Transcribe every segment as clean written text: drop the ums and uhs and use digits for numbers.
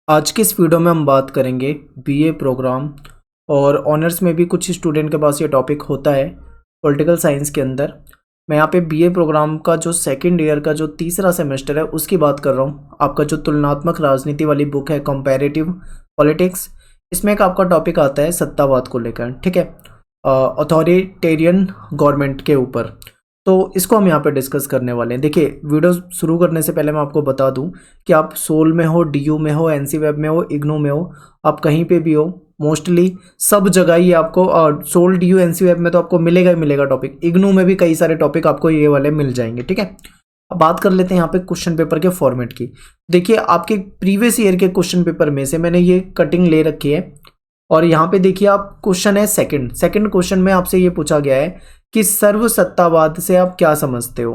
आज की इस वीडियो में हम बात करेंगे बीए प्रोग्राम और ऑनर्स में भी कुछ स्टूडेंट के पास ये टॉपिक होता है पॉलिटिकल साइंस के अंदर। मैं यहाँ पे बीए प्रोग्राम का जो सेकंड ईयर का जो तीसरा सेमेस्टर है उसकी बात कर रहा हूँ। आपका जो तुलनात्मक राजनीति वाली बुक है कंपैरेटिव पॉलिटिक्स, इसमें एक आपका टॉपिक आता है सत्तावाद को लेकर, ठीक है, अथॉरिटेरियन गवर्नमेंट के ऊपर। तो इसको हम यहाँ पे डिस्कस करने वाले हैं। देखिए, वीडियो शुरू करने से पहले मैं आपको बता दूं कि आप सोल में हो, डीयू में हो, एनसी वेब में हो, इग्नू में हो, आप कहीं पे भी हो, मोस्टली सब जगह ही आपको सोल, डीयू, एनसी वेब में तो आपको मिलेगा ही मिलेगा टॉपिक। इग्नू में भी कई सारे टॉपिक आपको ये वाले मिल जाएंगे, ठीक है। अब बात कर लेते हैं यहाँ पे क्वेश्चन पेपर के फॉर्मेट की। देखिए, आपके प्रीवियस ईयर के क्वेश्चन पेपर में से मैंने ये कटिंग ले रखी है और यहाँ पे देखिए आप क्वेश्चन है सेकंड क्वेश्चन में आपसे ये पूछा गया है कि सर्वसत्तावाद से आप क्या समझते हो।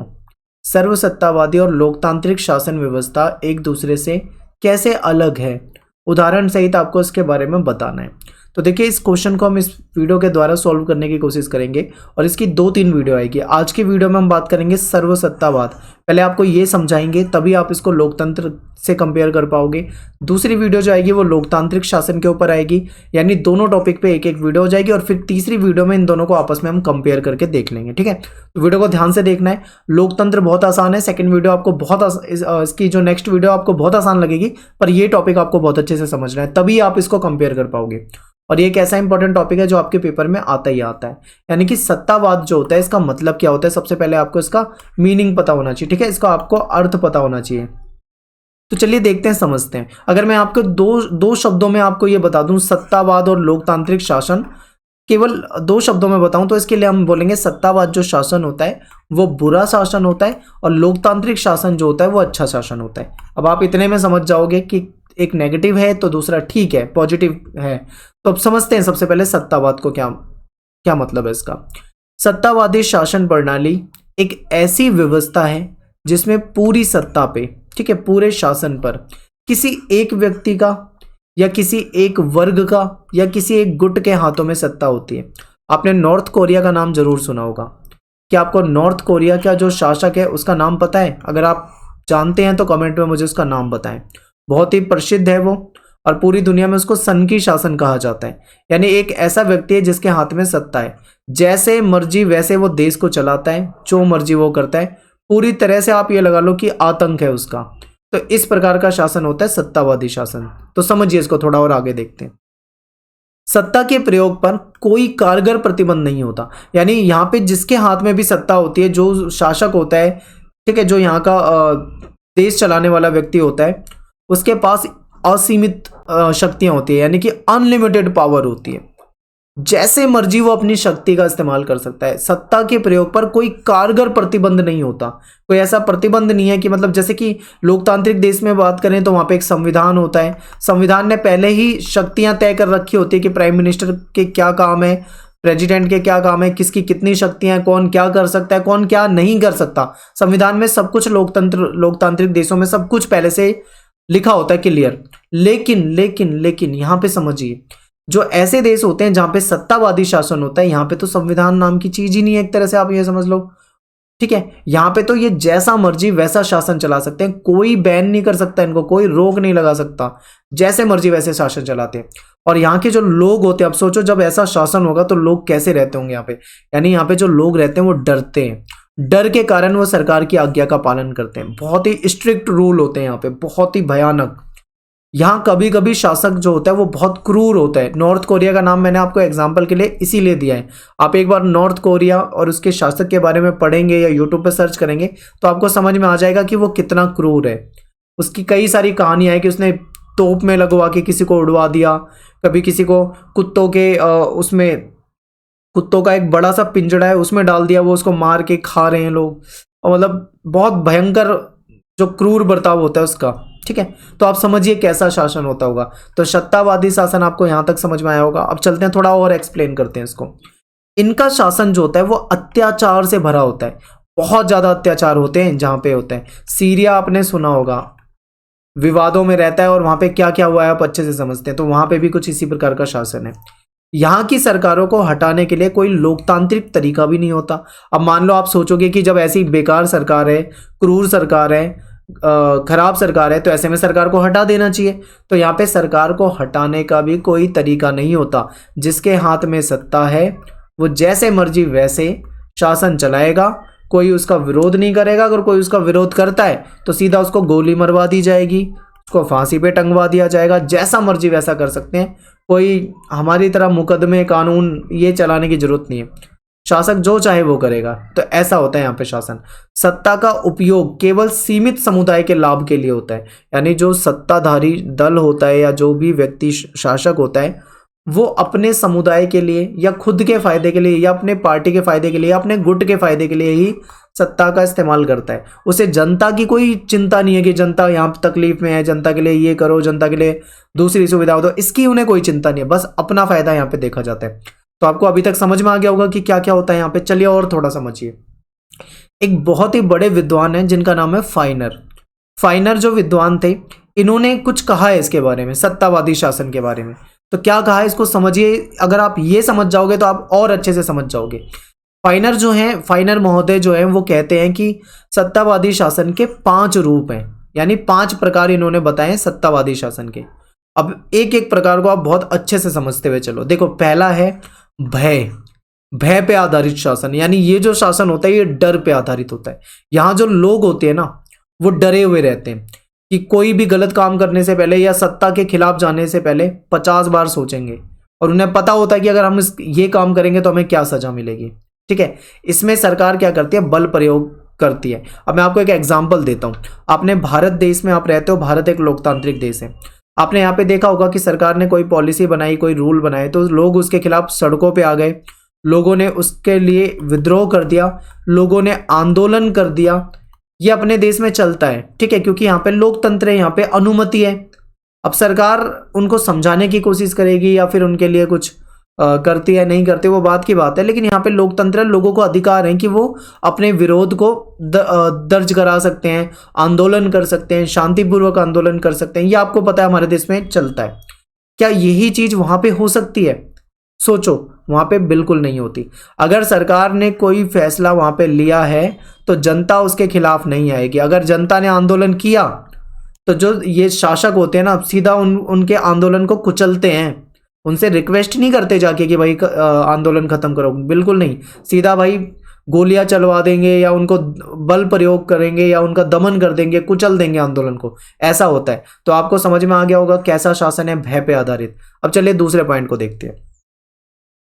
सर्वसत्तावादी और लोकतांत्रिक शासन व्यवस्था एक दूसरे से कैसे अलग है, उदाहरण सहित आपको इसके बारे में बताना है। तो देखिए, इस क्वेश्चन को हम इस वीडियो के द्वारा सॉल्व करने की कोशिश करेंगे और इसकी 2-3 वीडियो आएगी। आज की वीडियो में हम बात करेंगे सर्वसत्तावाद, पहले आपको ये समझाएंगे तभी आप इसको लोकतंत्र से कंपेयर कर पाओगे। दूसरी वीडियो जो आएगी वो लोकतांत्रिक शासन के ऊपर आएगी, यानी दोनों टॉपिक पे एक एक वीडियो हो जाएगी और फिर तीसरी वीडियो में इन दोनों को आपस में हम कंपेयर करके देख लेंगे, ठीक है। तो वीडियो को ध्यान से देखना है। लोकतंत्र बहुत आसान है, सेकंड वीडियो आपको बहुत इसकी जो नेक्स्ट वीडियो आपको बहुत आसान लगेगी, पर ये टॉपिक आपको बहुत अच्छे से समझना है, तभी आप इसको कंपेयर कर पाओगे। और ये एक ऐसा इंपॉर्टेंट टॉपिक है जो आपके पेपर में आता ही आता है। यानी कि सत्तावाद जो होता है इसका मतलब क्या होता है, सबसे पहले आपको इसका मीनिंग पता होना चाहिए, ठीक है, इसका आपको अर्थ पता होना चाहिए। तो चलिए देखते हैं, समझते हैं। अगर मैं आपको दो शब्दों में आपको ये बता दूं, सत्तावाद और लोकतांत्रिक शासन, केवल 2 शब्दों में बताऊं तो इसके लिए हम बोलेंगे सत्तावाद जो शासन होता है वो बुरा शासन होता है और लोकतांत्रिक शासन जो होता है वो अच्छा शासन होता है। अब आप इतने में समझ जाओगे कि एक नेगेटिव है तो दूसरा ठीक है, पॉजिटिव है। तो अब समझते हैं सबसे पहले सत्तावाद को क्या क्या मतलब है इसका। सत्तावादी शासन प्रणाली एक ऐसी व्यवस्था है जिसमें पूरी सत्ता पे, ठीक है, पूरे शासन पर किसी एक व्यक्ति का या किसी एक वर्ग का या किसी एक गुट के हाथों में सत्ता होती है। आपने नॉर्थ कोरिया का नाम जरूर सुना होगा। क्या आपको नॉर्थ कोरिया का जो शासक है उसका नाम पता है? अगर आप जानते हैं तो कमेंट में मुझे उसका नाम बताएं। बहुत ही प्रसिद्ध है वो और पूरी दुनिया में उसको सन की शासन कहा जाता है। यानी एक ऐसा व्यक्ति है जिसके हाथ में सत्ता है, जैसे मर्जी वैसे वो देश को चलाता है, जो मर्जी वो करता है, पूरी तरह से आप ये लगा लो कि आतंक है उसका। तो इस प्रकार का शासन होता है सत्तावादी शासन। तो समझिए इसको, थोड़ा और आगे देखते हैं। सत्ता के प्रयोग पर कोई कारगर प्रतिबंध नहीं होता। यानी यहाँ पे जिसके हाथ में भी सत्ता होती है, जो शासक होता है, ठीक है, जो यहाँ का देश चलाने वाला व्यक्ति होता है, उसके पास असीमित शक्तियां होती है, यानी कि अनलिमिटेड पावर होती है, जैसे मर्जी वो अपनी शक्ति का इस्तेमाल कर सकता है। सत्ता के प्रयोग पर कोई कारगर प्रतिबंध नहीं होता। कोई ऐसा प्रतिबंध नहीं है कि मतलब जैसे कि लोकतांत्रिक देश में बात करें तो वहां पे एक संविधान होता है, संविधान ने पहले ही शक्तियां तय कर रखी होती है कि प्राइम मिनिस्टर के क्या काम है, प्रेसिडेंट के क्या काम है, किसकी कितनी शक्तियां हैं, कौन क्या कर सकता है, कौन क्या नहीं कर सकता। संविधान में सब कुछ, लोकतांत्रिक देशों में सब कुछ पहले से लिखा होता है, क्लियर। लेकिन यहाँ पे समझिए, जो ऐसे देश होते हैं जहां पे सत्तावादी शासन होता है, यहाँ पे तो संविधान नाम की चीज ही नहीं है, एक तरह से आप ये समझ लो, ठीक है। यहाँ पे तो ये जैसा मर्जी वैसा शासन चला सकते हैं, कोई बैन नहीं कर सकता इनको, कोई रोक नहीं लगा सकता, जैसे मर्जी वैसे शासन चलाते हैं। और यहाँ के जो लोग होते हैं, अब सोचो जब ऐसा शासन होगा तो लोग कैसे रहते होंगे यहाँ पे। यानी यहाँ पे जो लोग रहते हैं वो डरते हैं, डर के कारण वो सरकार की आज्ञा का पालन करते हैं। बहुत ही स्ट्रिक्ट रूल होते हैं यहाँ पे, बहुत ही भयानक। यहाँ कभी कभी शासक जो होता है वो बहुत क्रूर होता है। नॉर्थ कोरिया का नाम मैंने आपको एग्जाम्पल के लिए इसीलिए दिया है। आप एक बार नॉर्थ कोरिया और उसके शासक के बारे में पढ़ेंगे या यूट्यूब पे सर्च करेंगे तो आपको समझ में आ जाएगा कि वो कितना क्रूर है। उसकी कई सारी कहानियां हैं कि उसने तोप में लगवा के किसी को उड़वा दिया, कभी किसी को कुत्तों के उसमें, कुत्तों का एक बड़ा सा पिंजड़ा है उसमें डाल दिया, वो उसको मार के खा रहे हैं लोग। और मतलब बहुत भयंकर जो क्रूर बर्ताव होता है उसका, ठीक है। तो आप समझिए कैसा शासन होता होगा। तो सत्तावादी शासन आपको यहां तक समझ में आया होगा। अब चलते हैं, थोड़ा और एक्सप्लेन करते हैं इसको। इनका शासन जो होता है वो अत्याचार से भरा होता है, बहुत ज्यादा अत्याचार होते हैं जहां पे होते हैं। सीरिया आपने सुना होगा, विवादों में रहता है और वहां पे क्या क्या हुआ है आप अच्छे से समझते हैं। तो वहां पे भी कुछ इसी प्रकार का शासन है। यहाँ की सरकारों को हटाने के लिए कोई लोकतांत्रिक तरीका भी नहीं होता। अब मान लो आप सोचोगे कि जब ऐसी बेकार सरकार है, क्रूर सरकार है, खराब सरकार है तो ऐसे में सरकार को हटा देना चाहिए। तो यहाँ पे सरकार को हटाने का भी कोई तरीका नहीं होता। जिसके हाथ में सत्ता है वो जैसे मर्जी वैसे शासन चलाएगा, कोई उसका विरोध नहीं करेगा। अगर कोई उसका विरोध करता है तो सीधा उसको गोली मरवा दी जाएगी, उसको फांसी पे टंगवा दिया जाएगा, जैसा मर्जी वैसा कर सकते हैं। कोई हमारी तरह मुकदमे कानून ये चलाने की जरूरत नहीं है, शासक जो चाहे वो करेगा। तो ऐसा होता है यहाँ पे शासन। सत्ता का उपयोग केवल सीमित समुदाय के लाभ के लिए होता है, यानी जो सत्ताधारी दल होता है या जो भी व्यक्ति शासक होता है वो अपने समुदाय के लिए या खुद के फायदे के लिए या अपने पार्टी के फायदे के लिए या अपने गुट के फायदे के लिए ही सत्ता का इस्तेमाल करता है। उसे जनता की कोई चिंता नहीं है कि जनता यहाँ तकलीफ में है, जनता के लिए ये करो, जनता के लिए दूसरी सुविधा हो, तो इसकी उन्हें कोई चिंता नहीं है, बस अपना फायदा यहाँ पे देखा जाता है। तो आपको अभी तक समझ में आ गया होगा कि क्या क्या होता है यहाँ पे। चलिए और थोड़ा समझिए। एक बहुत ही बड़े विद्वान है जिनका नाम है फाइनर। फाइनर जो विद्वान थे इन्होंने कुछ कहा है इसके बारे में, सत्तावादी शासन के बारे में। तो क्या कहा है इसको समझिए। अगर आप ये समझ जाओगे तो आप और अच्छे से समझ जाओगे। फाइनर जो है, फाइनर महोदय जो है वो कहते हैं कि सत्तावादी शासन के 5 रूप हैं, यानी 5 प्रकार इन्होंने बताए सत्तावादी शासन के। अब एक एक प्रकार को आप बहुत अच्छे से समझते हुए चलो। देखो, पहला है भय। भय पे आधारित शासन, यानी ये जो शासन होता है ये डर पे आधारित होता है। यहाँ जो लोग होते हैं ना वो डरे हुए रहते हैं कि कोई भी गलत काम करने से पहले या सत्ता के खिलाफ जाने से पहले 50 बार सोचेंगे, और उन्हें पता होता है कि अगर हम ये काम करेंगे तो हमें क्या सजा मिलेगी। ठीक है, इसमें सरकार क्या करती है, बल प्रयोग करती है। अब मैं आपको एक एग्जाम्पल देता हूँ। आपने भारत देश में आप रहते हो, भारत एक लोकतांत्रिक देश है। आपने यहाँ पे देखा होगा कि सरकार ने कोई पॉलिसी बनाई, कोई रूल बनाए, तो लोग उसके खिलाफ सड़कों पे आ गए, लोगों ने उसके लिए विद्रोह कर दिया, लोगों ने आंदोलन कर दिया। ये अपने देश में चलता है, ठीक है, क्योंकि यहाँ पे लोकतंत्र है, यहाँ पे अनुमति है। अब सरकार उनको समझाने की कोशिश करेगी या फिर उनके लिए कुछ करती है नहीं करती, वो बात की बात है, लेकिन यहाँ पे लोकतंत्र, लोगों को अधिकार है कि वो अपने विरोध को दर्ज करा सकते हैं, आंदोलन कर सकते हैं, शांतिपूर्वक आंदोलन कर सकते हैं। ये आपको पता है हमारे देश में चलता है। क्या यही चीज वहां पे हो सकती है? सोचो, वहां पे बिल्कुल नहीं होती। अगर सरकार ने कोई फैसला वहां पे लिया है तो जनता उसके खिलाफ नहीं आएगी। अगर जनता ने आंदोलन किया तो जो ये शासक होते हैं ना, सीधा उनके आंदोलन को कुचलते हैं। उनसे रिक्वेस्ट नहीं करते जाके कि भाई आंदोलन खत्म करो, बिल्कुल नहीं। सीधा भाई गोलियां चलवा देंगे या उनको बल प्रयोग करेंगे या उनका दमन कर देंगे, कुचल देंगे आंदोलन को। ऐसा होता है। तो आपको समझ में आ गया होगा कैसा शासन है, भय पे आधारित। अब चलिए दूसरे पॉइंट को देखते हैं।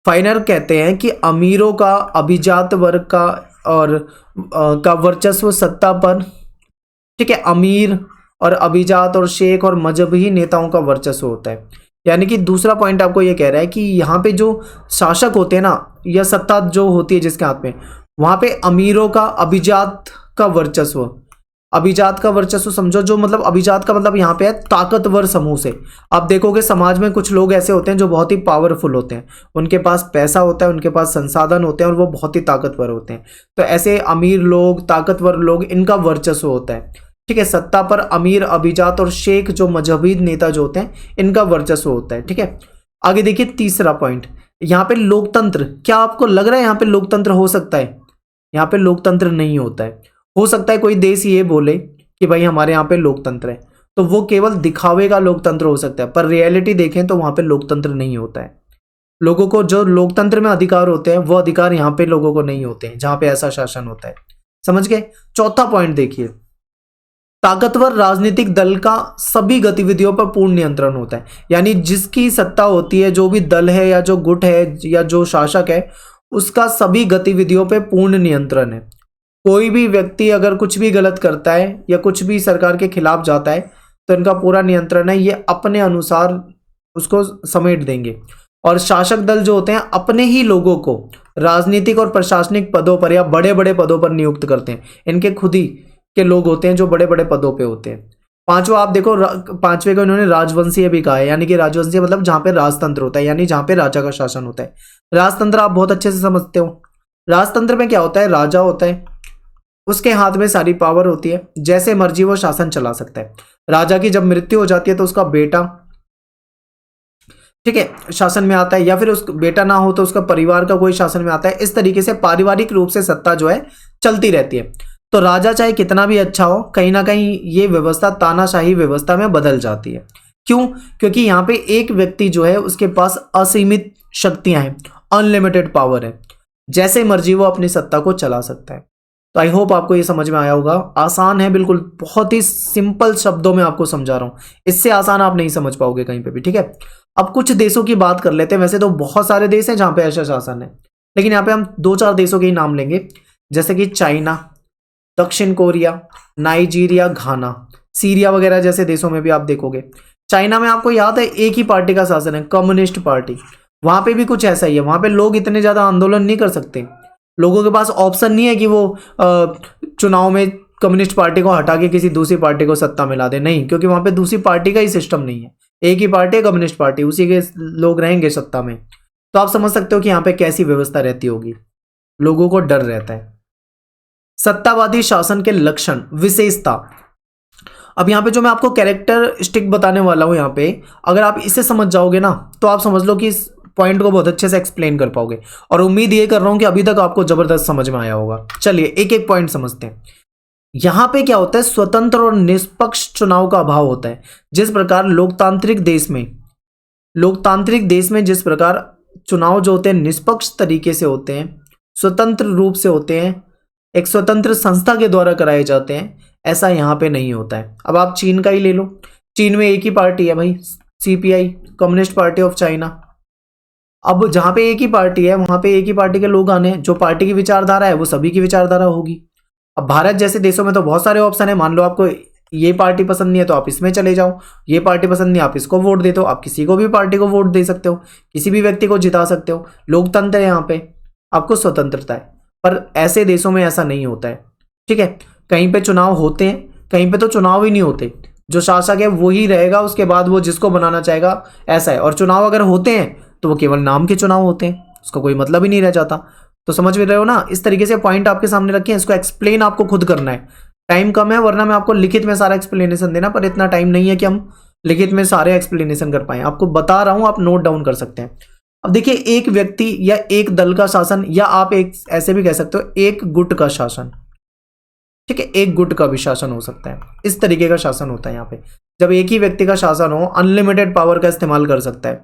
फाइनर कहते हैं कि अमीरों का, अभिजात वर्ग का और का वर्चस्व सत्ता पर, ठीक है, अमीर और अभिजात और शेख और मजहबी नेताओं का वर्चस्व होता है। यानी कि दूसरा पॉइंट आपको ये कह रहा है कि यहाँ पे जो शासक होते हैं ना, या सत्ता जो होती है जिसके हाथ में, वहां पे अमीरों का, अभिजात का वर्चस्व। अभिजात का वर्चस्व समझो, जो मतलब अभिजात का मतलब यहाँ पे है ताकतवर समूह से। आप देखोगे समाज में कुछ लोग ऐसे होते हैं जो बहुत ही पावरफुल होते हैं, उनके पास पैसा होता है, उनके पास संसाधन होते हैं और वो बहुत ही ताकतवर होते हैं। तो ऐसे अमीर लोग, ताकतवर लोग, इनका वर्चस्व होता है। ठीक है, सत्ता पर अमीर, अभिजात और शेख जो मजहबी नेता जो होते हैं, इनका वर्चस्व होता है। ठीक है, आगे देखिए तीसरा पॉइंट, यहाँ पे लोकतंत्र। क्या आपको लग रहा है यहाँ पे लोकतंत्र हो सकता है? यहाँ पे लोकतंत्र नहीं होता है। हो सकता है कोई देश ये बोले कि भाई हमारे यहाँ पे लोकतंत्र है, तो वो केवल दिखावे का लोकतंत्र हो सकता है, पर रियलिटी देखें तो वहां पे लोकतंत्र नहीं होता है। लोगों को जो लोकतंत्र में अधिकार होते हैं वो अधिकार यहाँ पे लोगों को नहीं होते हैं, जहां पे ऐसा शासन होता है। समझ गए? चौथा पॉइंट देखिए, ताकतवर राजनीतिक दल का सभी गतिविधियों पर पूर्ण नियंत्रण होता है। यानी जिसकी सत्ता होती है, जो भी दल है या जो गुट है या जो शासक है, उसका सभी गतिविधियों पर पूर्ण नियंत्रण है। कोई भी व्यक्ति अगर कुछ भी गलत करता है या कुछ भी सरकार के खिलाफ जाता है तो इनका पूरा नियंत्रण है, ये अपने अनुसार उसको समेट देंगे। और शासक दल जो होते हैं अपने ही लोगों को राजनीतिक और प्रशासनिक पदों पर या बड़े बड़े पदों पर नियुक्त करते हैं। इनके खुद ही के लोग होते हैं जो बड़े बड़े पदों पे होते हैं। पांचवा आप देखो, पांचवे को इन्होंने राजवंशीय भी कहा है। यानी कि राजवंशीय मतलब जहां पे राजतंत्र होता है, यानी जहां पे राजा का शासन होता है। राजतंत्र आप बहुत अच्छे से समझते हो। राजतंत्र में क्या होता है, राजा होता है, उसके हाथ में सारी पावर होती है, जैसे मर्जी वो शासन चला सकता है। राजा की जब मृत्यु हो जाती है तो उसका बेटा, ठीक है, शासन में आता है, या फिर उस बेटा ना हो तो उसका परिवार का कोई शासन में आता है। इस तरीके से पारिवारिक रूप से सत्ता जो है चलती रहती है। तो राजा चाहे कितना भी अच्छा हो, कहीं ना कहीं ये व्यवस्था तानाशाही व्यवस्था में बदल जाती है। क्यों? क्योंकि यहाँ पे एक व्यक्ति जो है उसके पास असीमित शक्तियां हैं, अनलिमिटेड पावर है, जैसे मर्जी वो अपनी सत्ता को चला सकता है। तो आई होप आपको ये समझ में आया होगा। आसान है बिल्कुल, बहुत ही सिंपल शब्दों में आपको समझा रहा हूँ, इससे आसान आप नहीं समझ पाओगे कहीं पे भी, ठीक है। अब कुछ देशों की बात कर लेते हैं। वैसे तो बहुत सारे देश हैं जहाँ पे ऐसा शासन है, लेकिन यहाँ पे हम 2-4 देशों के ही नाम लेंगे, जैसे कि चाइना, दक्षिण कोरिया, नाइजीरिया, घाना, सीरिया वगैरह जैसे देशों में भी आप देखोगे। चाइना में आपको याद है एक ही पार्टी का शासन है, कम्युनिस्ट पार्टी। वहां पे भी कुछ ऐसा ही है, वहां पे लोग इतने ज्यादा आंदोलन नहीं कर सकते, लोगों के पास ऑप्शन नहीं है कि वो चुनाव में कम्युनिस्ट पार्टी को हटा के किसी दूसरी पार्टी को सत्ता में ला दे, नहीं, क्योंकि वहां पे दूसरी पार्टी का ही सिस्टम नहीं है, एक ही पार्टी है कम्युनिस्ट पार्टी, उसी के लोग रहेंगे सत्ता में। तो आप समझ सकते हो कि यहाँ पे कैसी व्यवस्था रहती होगी, लोगों को डर रहता है। सत्तावादी शासन के लक्षण, विशेषता। अब यहाँ पे जो मैं आपको कैरेक्टरिस्टिक बताने वाला हूं, यहाँ पे अगर आप इसे समझ जाओगे ना तो आप समझ लो कि इस पॉइंट को बहुत अच्छे से एक्सप्लेन कर पाओगे, और उम्मीद ये कर रहा हूं कि अभी तक आपको जबरदस्त समझ में आया होगा। चलिए एक एक पॉइंट समझते हैं। यहां पे क्या होता है, स्वतंत्र और निष्पक्ष चुनाव का अभाव होता है। जिस प्रकार लोकतांत्रिक देश में जिस प्रकार चुनाव जो होते हैं निष्पक्ष तरीके से होते हैं, स्वतंत्र रूप से होते हैं, एक स्वतंत्र संस्था के द्वारा कराए जाते हैं, ऐसा यहाँ पे नहीं होता है। अब आप चीन का ही ले लो, चीन में एक ही पार्टी है भाई, CPI, communist party of China. अब जहां पे एक ही पार्टी है वहां पे एक ही पार्टी के लोग आने हैं, जो पार्टी की विचारधारा है वो सभी की विचारधारा होगी। अब भारत जैसे देशों में तो बहुत सारे ऑप्शन है, मान लो आपको ये पार्टी पसंद नहीं है तो आप इसमें चले जाओ, ये पार्टी पसंद नहीं, आप इसको वोट दे दो, आप किसी को भी पार्टी को वोट दे सकते हो, किसी भी व्यक्ति को जिता सकते हो, लोकतंत्र है यहाँ पे, आपको स्वतंत्रता है। पर ऐसे देशों में ऐसा नहीं होता है, ठीक है। कहीं पे चुनाव होते हैं, कहीं पे तो चुनाव ही नहीं होते, जो शासक है वही रहेगा, उसके बाद वो जिसको बनाना चाहेगा, ऐसा है। और चुनाव अगर होते हैं तो वो केवल नाम के चुनाव होते हैं, उसका कोई मतलब ही नहीं रह जाता। तो समझ में रहे हो ना, इस तरीके से पॉइंट आपके सामने रखे हैं, इसको एक्सप्लेन आपको खुद करना है। टाइम कम है, वरना मैं आपको लिखित में सारा एक्सप्लेनेशन देना, पर इतना टाइम नहीं है कि हम लिखित में सारे एक्सप्लेनेशन कर पाए। आपको बता रहा हूं, आप नोट डाउन कर सकते हैं। अब देखिए, एक व्यक्ति या एक दल का शासन, या आप एक ऐसे भी कह सकते हो एक गुट का शासन, ठीक है, एक गुट का भी शासन हो सकता है। इस तरीके का शासन होता है यहाँ पे, जब एक ही व्यक्ति का शासन हो, अनलिमिटेड पावर का इस्तेमाल कर सकता है।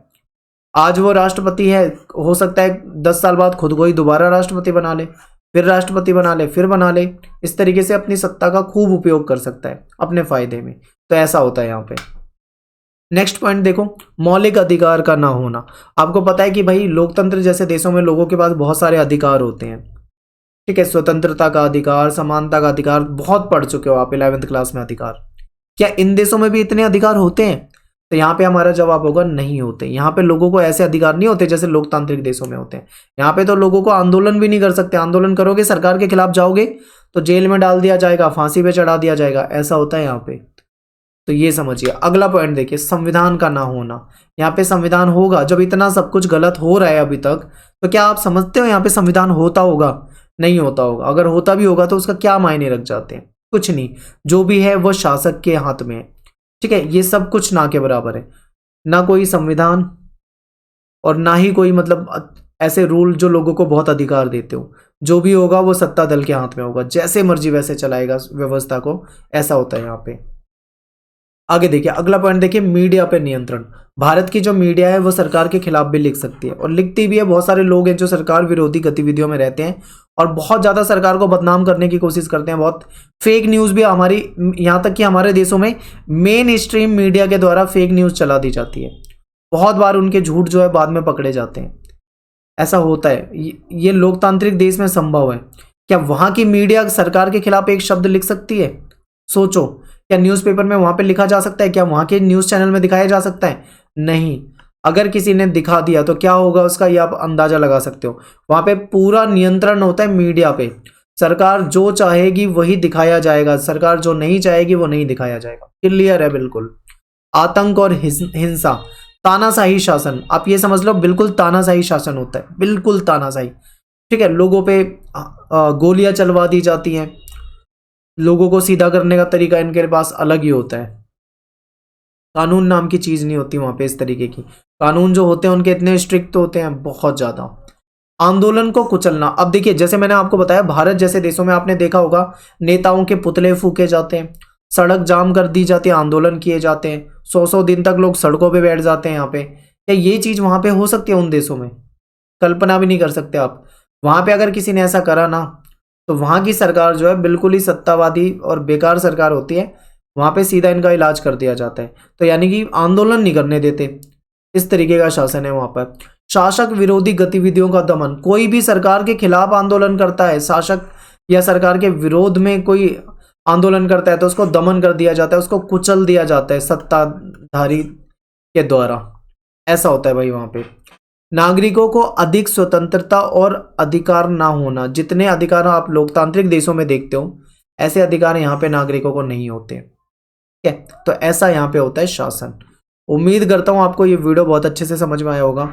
आज वो राष्ट्रपति है, हो सकता है 10 साल बाद खुद को ही दोबारा राष्ट्रपति बना ले, फिर राष्ट्रपति बना ले, फिर बना ले, इस तरीके से अपनी सत्ता का खूब उपयोग कर सकता है अपने फायदे में। तो ऐसा होता है यहाँ पे। नेक्स्ट पॉइंट देखो, मौलिक अधिकार का ना होना। आपको पता है कि भाई लोकतंत्र जैसे देशों में लोगों के पास बहुत सारे अधिकार होते हैं, ठीक है, स्वतंत्रता का अधिकार, समानता का अधिकार, बहुत पढ़ चुके हो आप 11वीं क्लास में अधिकार। क्या इन देशों में भी इतने अधिकार होते हैं? तो यहाँ पे हमारा जवाब होगा नहीं होते। यहाँ पे लोगों को ऐसे अधिकार नहीं होते जैसे लोकतांत्रिक देशों में होते हैं। यहाँ पे तो लोगों को आंदोलन भी नहीं कर सकते, आंदोलन करोगे सरकार के खिलाफ जाओगे तो जेल में डाल दिया जाएगा, फांसी पे चढ़ा दिया जाएगा, ऐसा होता है यहाँ पे। तो ये समझिए। अगला पॉइंट देखिए, संविधान का ना होना। यहाँ पे संविधान होगा, जब इतना सब कुछ गलत हो रहा है अभी तक, तो क्या आप समझते हो यहाँ पे संविधान होता होगा? नहीं होता होगा। अगर होता भी होगा तो उसका क्या मायने रख जाते हैं? कुछ नहीं, जो भी है वो शासक के हाथ में है, ठीक है। ये सब कुछ ना के बराबर है, ना कोई संविधान और ना ही कोई मतलब ऐसे रूल जो लोगों को बहुत अधिकार देते हो। जो भी होगा वो सत्ता दल के हाथ में होगा, जैसे मर्जी वैसे चलाएगा व्यवस्था को, ऐसा होता है यहाँ पे। आगे देखिए, अगला पॉइंट देखिए, मीडिया पे नियंत्रण। भारत की जो मीडिया है वो सरकार के खिलाफ भी लिख सकती है, और लिखती भी है। बहुत सारे लोग हैं जो सरकार विरोधी गतिविधियों में रहते हैं और बहुत ज़्यादा सरकार को बदनाम करने की कोशिश करते हैं। बहुत फेक न्यूज़ भी हमारी, यहाँ तक कि हमारे देशों में मेन स्ट्रीम मीडिया के द्वारा फेक न्यूज़ चला दी जाती है। बहुत बार उनके झूठ जो है बाद में पकड़े जाते हैं, ऐसा होता है। ये लोकतांत्रिक देश में संभव है। क्या वहाँ की मीडिया सरकार के खिलाफ एक शब्द लिख सकती है? सोचो, क्या न्यूज़पेपर में वहां पे लिखा जा सकता है? क्या वहां के न्यूज़ चैनल में दिखाया जा सकता है? नहीं। अगर किसी ने दिखा दिया तो क्या होगा उसका, ये आप अंदाजा लगा सकते हो। वहां पे पूरा नियंत्रण होता है मीडिया पे। सरकार जो चाहेगी वही दिखाया जाएगा, सरकार जो नहीं चाहेगी वो नहीं दिखाया जाएगा। क्लियर है बिल्कुल। आतंक और हिंसा, तानाशाही शासन। आप ये समझ लो, बिल्कुल तानाशाही शासन होता है, बिल्कुल तानाशाही, ठीक है। लोगों पे गोलियां चलवा दी जाती हैं, लोगों को सीधा करने का तरीका इनके पास अलग ही होता है। कानून नाम की चीज नहीं होती वहां पे इस तरीके की। कानून जो होते हैं उनके इतने स्ट्रिक्ट होते हैं, बहुत ज्यादा। आंदोलन को कुचलना। अब देखिए, जैसे मैंने आपको बताया, भारत जैसे देशों में आपने देखा होगा नेताओं के पुतले फूके जाते हैं, सड़क जाम कर दी जाती है, आंदोलन किए जाते हैं, 100 दिन तक लोग सड़कों पे बैठ जाते हैं यहाँ पे। क्या ये चीज वहां पे हो सकती है उन देशों में? कल्पना भी नहीं कर सकते आप। वहां पे अगर किसी ने ऐसा करा ना, तो वहां की सरकार जो है बिल्कुल ही सत्तावादी और बेकार सरकार होती है, वहां पे सीधा इनका इलाज कर दिया जाता है। तो यानी कि आंदोलन नहीं करने देते, इस तरीके का शासन है वहां पर। शासक विरोधी गतिविधियों का दमन, कोई भी सरकार के खिलाफ आंदोलन करता है, शासक या सरकार के विरोध में कोई आंदोलन करता है, तो उसको दमन कर दिया जाता है, उसको कुचल दिया जाता है सत्ताधारी के द्वारा। ऐसा होता है भाई वहां पे। नागरिकों को अधिक स्वतंत्रता और अधिकार ना होना, जितने अधिकार आप लोकतांत्रिक देशों में देखते हो, ऐसे अधिकार यहाँ पे नागरिकों को नहीं होते। ठीक है, तो ऐसा यहाँ पे होता है शासन। उम्मीद करता हूँ आपको ये वीडियो बहुत अच्छे से समझ में आया होगा।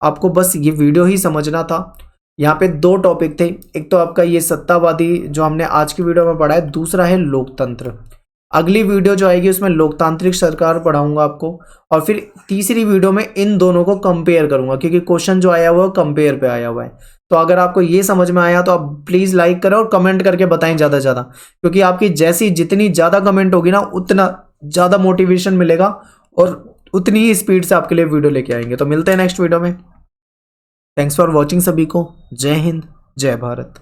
आपको बस ये वीडियो ही समझना था। यहाँ पे दो टॉपिक थे, एक तो आपका ये सत्तावादी जो हमने आज की वीडियो में पढ़ा है, दूसरा है लोकतंत्र। अगली वीडियो जो आएगी उसमें लोकतांत्रिक सरकार पढ़ाऊंगा आपको, और फिर तीसरी वीडियो में इन दोनों को कंपेयर करूंगा, क्योंकि क्वेश्चन जो आया हुआ है कंपेयर पे आया हुआ है। तो अगर आपको ये समझ में आया तो आप प्लीज लाइक करें और कमेंट करके बताएं ज़्यादा से ज़्यादा, क्योंकि आपकी जैसी जितनी ज़्यादा कमेंट होगी ना, उतना ज़्यादा मोटिवेशन मिलेगा और उतनी ही स्पीड से आपके लिए वीडियो लेके आएंगे। तो मिलते हैं नेक्स्ट वीडियो में। थैंक्स फॉर वॉचिंग सभी को। जय हिंद, जय भारत।